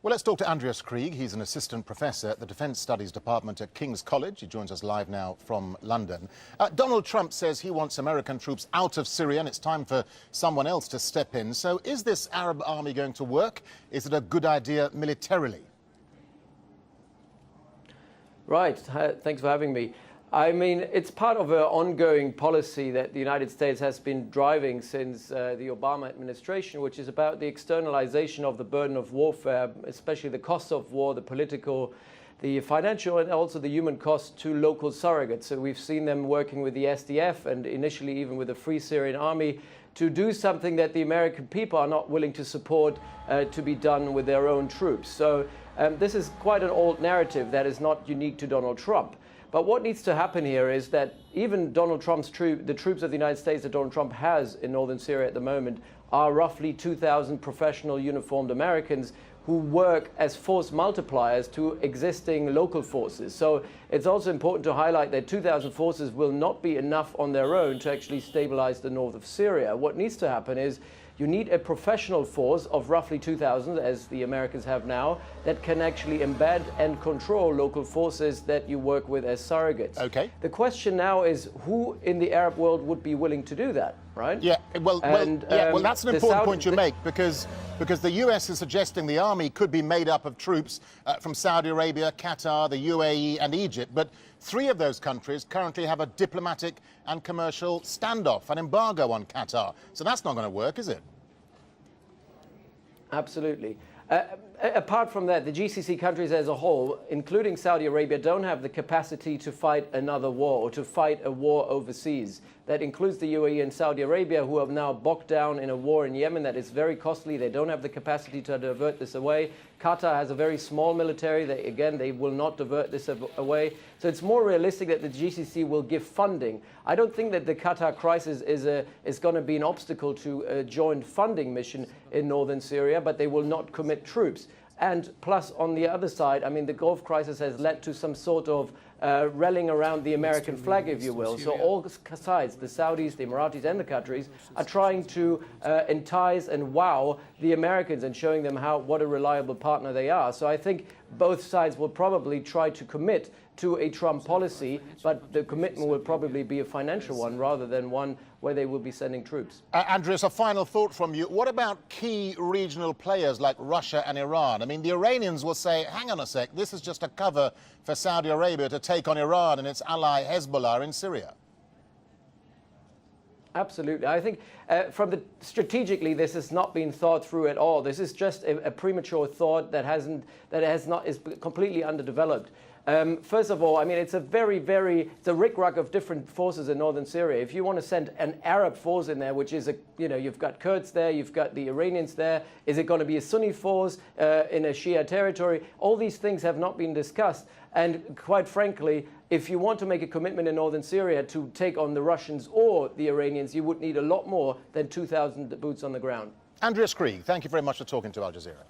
Well, let's talk to Andreas Krieg. He's an assistant professor at the Defence Studies Department at King's College. He joins us live now from London. Donald Trump says he wants American troops out of Syria and it's time for someone else to step in. So is this Arab army going to work? Is it a good idea militarily? Right. Thanks for having me. I mean, it's part of an ongoing policy that the United States has been driving since the Obama administration, which is about the externalization of the burden of warfare, especially the cost of war, the political, the financial, and also the human cost to local surrogates. So we've seen them working with the SDF and initially even with the Free Syrian Army to do something that the American people are not willing to support to be done with their own troops. So this is quite an old narrative that is not unique to Donald Trump. But what needs to happen here is that even Donald Trump's the troops of the United States that Donald Trump has in northern Syria at the moment are roughly 2,000 professional uniformed Americans who work as force multipliers to existing local forces. So it's also important to highlight that 2,000 forces will not be enough on their own to actually stabilize the north of Syria. What needs to happen is you need a professional force of roughly 2,000, as the Americans have now, that can actually embed and control local forces that you work with as surrogates. Okay. The question now is who in the Arab world would be willing to do that, right? Yeah, well, that's an important point you make, because the US is suggesting the army could be made up of troops from Saudi Arabia, Qatar, the UAE and Egypt, but 3 of those countries currently have a diplomatic and commercial standoff, an embargo on Qatar. So that's not going to work, is it? Absolutely. Apart from that, the GCC countries as a whole, including Saudi Arabia, don't have the capacity to fight another war or to fight a war overseas. That includes the UAE and Saudi Arabia, who are now bogged down in a war in Yemen that is very costly. They don't have the capacity to divert this away. Qatar has a very small military. They will not divert this away. So it's more realistic that the GCC will give funding. I don't think that the Qatar crisis is going to be an obstacle to a joint funding mission in northern Syria, but they will not commit troops. And plus, on the other side, I mean, the Gulf crisis has led to some sort of rallying around the American flag, if you will. So all sides, the Saudis, the Emiratis and the Qataris, are trying to entice and wow the Americans and showing them what a reliable partner they are. So I think both sides will probably try to commit to a Trump policy, but the commitment will probably be a financial one rather than one where they will be sending troops. Andreas, a final thought from you. What about key regional players like Russia and Iran? I mean, the Iranians will say, hang on a sec, this is just a cover for Saudi Arabia to take on Iran and its ally Hezbollah in Syria. Absolutely. I think strategically, this has not been thought through at all. This is just a premature thought is completely underdeveloped. First of all, I mean, it's a rick-rack of different forces in northern Syria. If you want to send an Arab force in there, which is you've got Kurds there, you've got the Iranians there, is it going to be a Sunni force in a Shia territory? All these things have not been discussed. And quite frankly, if you want to make a commitment in northern Syria to take on the Russians or the Iranians, you would need a lot more than 2,000 boots on the ground. Andreas Krieg, thank you very much for talking to Al Jazeera.